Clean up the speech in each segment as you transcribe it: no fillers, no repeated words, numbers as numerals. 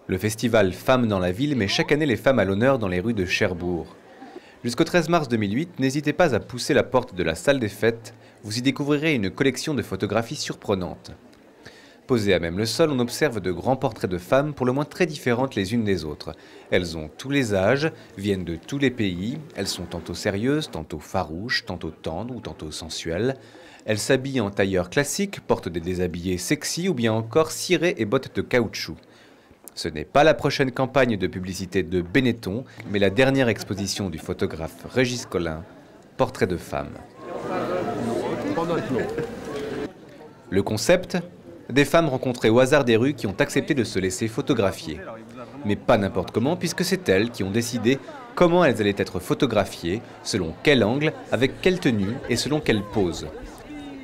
Le festival Femmes dans la ville met chaque année les femmes à l'honneur dans les rues de Cherbourg. Jusqu'au 13 mars 2008, n'hésitez pas à pousser la porte de la salle des fêtes, vous y découvrirez une collection de photographies surprenantes. Posées à même le sol, on observe de grands portraits de femmes pour le moins très différentes les unes des autres. Elles ont tous les âges, viennent de tous les pays, elles sont tantôt sérieuses, tantôt farouches, tantôt tendres ou tantôt sensuelles. Elles s'habillent en tailleur classique, portent des déshabillés sexy ou bien encore cirés et bottes de caoutchouc. Ce n'est pas la prochaine campagne de publicité de Benetton, mais la dernière exposition du photographe Régis Collin, Portrait de femmes. Le concept ? Des femmes rencontrées au hasard des rues qui ont accepté de se laisser photographier. Mais pas n'importe comment, puisque c'est elles qui ont décidé comment elles allaient être photographiées, selon quel angle, avec quelle tenue et selon quelle pose.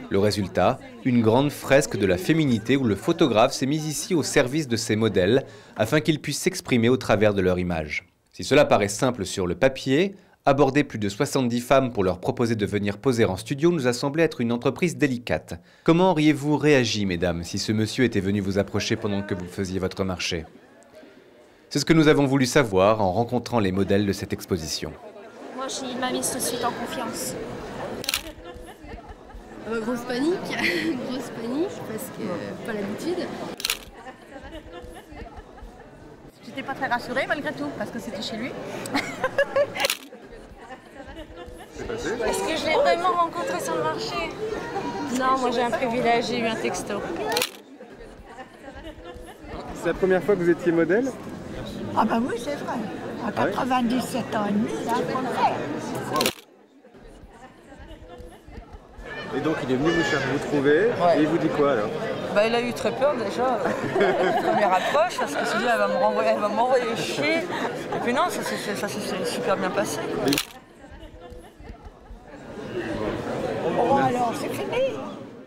Le résultat, une grande fresque de la féminité où le photographe s'est mis ici au service de ses modèles afin qu'ils puissent s'exprimer au travers de leur image. Si cela paraît simple sur le papier, aborder plus de 70 femmes pour leur proposer de venir poser en studio nous a semblé être une entreprise délicate. Comment auriez-vous réagi, mesdames, si ce monsieur était venu vous approcher pendant que vous faisiez votre marché? C'est ce que nous avons voulu savoir en rencontrant les modèles de cette exposition. Moi, il m'a mise tout de suite en confiance. Grosse panique, parce que pas l'habitude. J'étais pas très rassurée malgré tout, parce que c'était chez lui. Est-ce que je l'ai vraiment rencontré sur le marché? Non, moi j'ai un privilège, j'ai eu un texto. C'est la première fois que vous étiez modèle? Ah bah oui, c'est vrai. À 97 ans et demi, là, faut le faire. Et donc il est venu vous trouver, ouais. Et il vous dit quoi alors? Bah, il a eu très peur déjà, première approche, parce que se dit elle va m'envoyer chier. Et puis non, ça s'est super bien passé, quoi. Oh alors, c'est fini?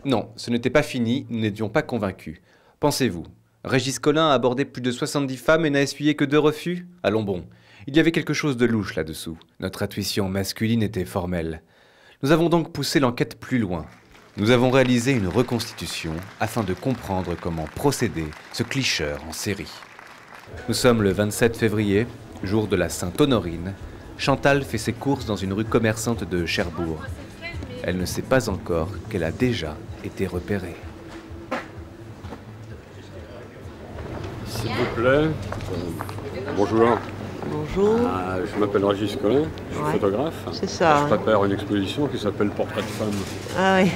Non, ce n'était pas fini, nous n'étions pas convaincus. Pensez-vous, Régis Collin a abordé plus de 70 femmes et n'a essuyé que 2 refus? Allons bon, il y avait quelque chose de louche là-dessous. Notre intuition masculine était formelle. Nous avons donc poussé l'enquête plus loin. Nous avons réalisé une reconstitution afin de comprendre comment procéder ce clicheur en série. Nous sommes le 27 février, jour de la Sainte-Honorine. Chantal fait ses courses dans une rue commerçante de Cherbourg. Elle ne sait pas encore qu'elle a déjà été repérée. S'il vous plaît, bonjour. Bonjour. Je m'appelle Régis Collin, je suis photographe. C'est ça. Je prépare une exposition qui s'appelle Portrait de femmes. Ah oui.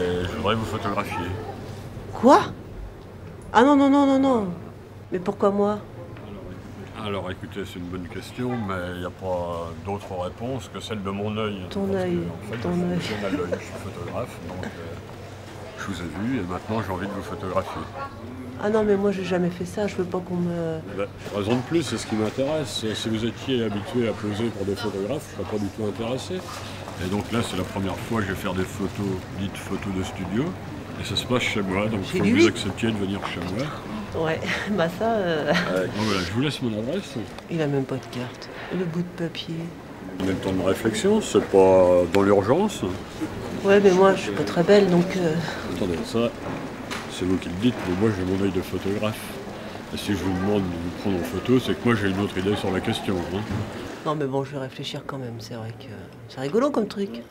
Et je voudrais vous photographier. Quoi? Ah non, non, non, non, non. Mais pourquoi moi? Alors écoutez, c'est une bonne question, mais il n'y a pas d'autre réponse que celle de mon œil. Ton œil. En fait, ton œil. Je suis photographe, donc je vous ai vu et maintenant j'ai envie de vous photographier. Ah non, mais moi j'ai jamais fait ça, je veux pas qu'on me... Raison de plus, c'est ce qui m'intéresse. Si vous étiez habitué à poser pour des photographes, je ne serais pas du tout intéressé. Et donc là, c'est la première fois que je vais faire des photos, dites photos de studio. Et ça se passe chez moi, donc il faut que vous acceptiez de venir chez moi. Ouais, bah ça... Donc voilà, je vous laisse mon adresse. Il a même pas de carte. Le bout de papier. En même temps de réflexion, c'est pas dans l'urgence. Ouais, mais moi je suis pas très belle, donc... Attendez, ça, c'est vous qui le dites, mais moi j'ai mon œil de photographe. Et si je vous demande de vous prendre en photo, c'est que moi j'ai une autre idée sur la question. Hein. Non mais bon, je vais réfléchir quand même, c'est vrai que... C'est rigolo comme truc.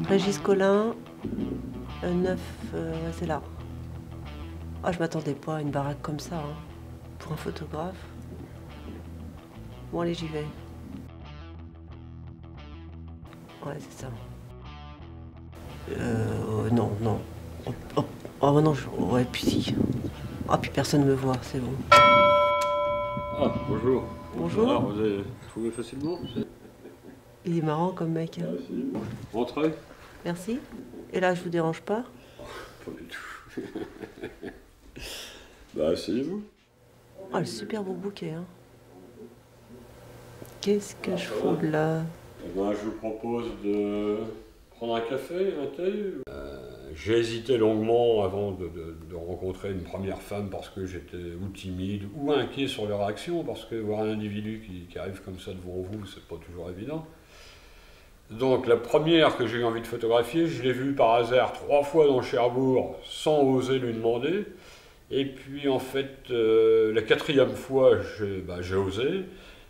Régis Collin, 9, c'est là. Ah, je m'attendais pas à une baraque comme ça, hein, pour un photographe. Bon allez, j'y vais. Ouais, c'est ça. Non, non. Oh non, ouais, puis si. Ah, puis personne me voit, c'est bon. Ah, bonjour. Bonjour. Alors, vous avez trouvé facilement? Il est marrant comme mec. Hein. Ah, si. Rentrez. Merci. Et là, je vous dérange pas? Pas du tout. Bah, asseyez-vous. Oh, le super beau bouquet, hein. Qu'est-ce que je fous là? Eh ben, je vous propose de prendre un café, un thé. J'ai hésité longuement avant de rencontrer une première femme parce que j'étais ou timide ou inquiet sur leur action, parce que voir un individu qui arrive comme ça devant vous, c'est pas toujours évident. Donc la première que j'ai eu envie de photographier, je l'ai vue par hasard 3 fois dans Cherbourg sans oser lui demander. Et puis en fait, la 4e fois, j'ai osé.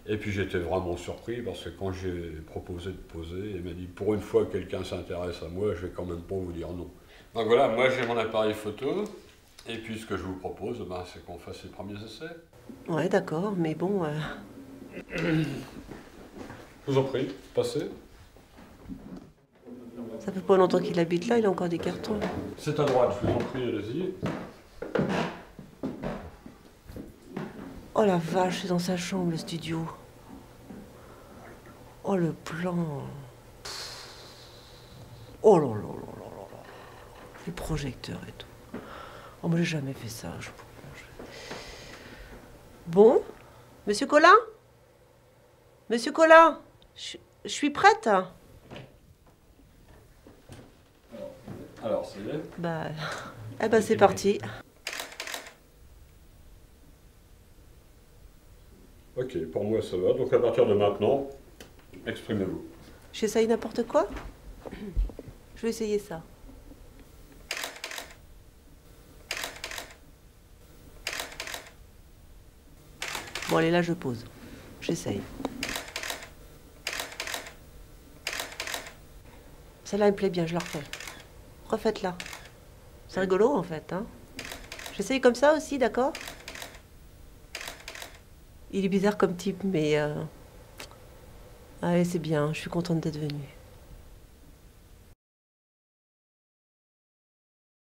Et puis j'étais vraiment surpris parce que quand j'ai proposé de poser, il m'a dit pour une fois que quelqu'un s'intéresse à moi, je vais quand même pas vous dire non. Donc voilà, moi j'ai mon appareil photo. Et puis ce que je vous propose, c'est qu'on fasse les premiers essais. Ouais, d'accord, mais bon... Je vous en prie, passez. Ça fait pas longtemps qu'il habite là, il a encore des cartons. C'est à droite, je vous en prie, allez-y. Oh la vache, c'est dans sa chambre, le studio. Oh, le plan. Oh là là là là là là. Les projecteurs et tout. Oh, moi, j'ai jamais fait ça. Bon, Monsieur Collin? Monsieur Collin, je suis prête. Alors, c'est là. Eh ben, c'est parti. Ok, pour moi ça va. Donc à partir de maintenant, exprimez-vous. J'essaye n'importe quoi? Je vais essayer ça. Bon, allez, là, je pose. J'essaye. Celle-là, elle me plaît bien, je la refais. Refaites-la. C'est rigolo, en fait, hein. J'essaye comme ça aussi, d'accord? Il est bizarre comme type, mais... Allez, c'est bien, je suis contente d'être venue.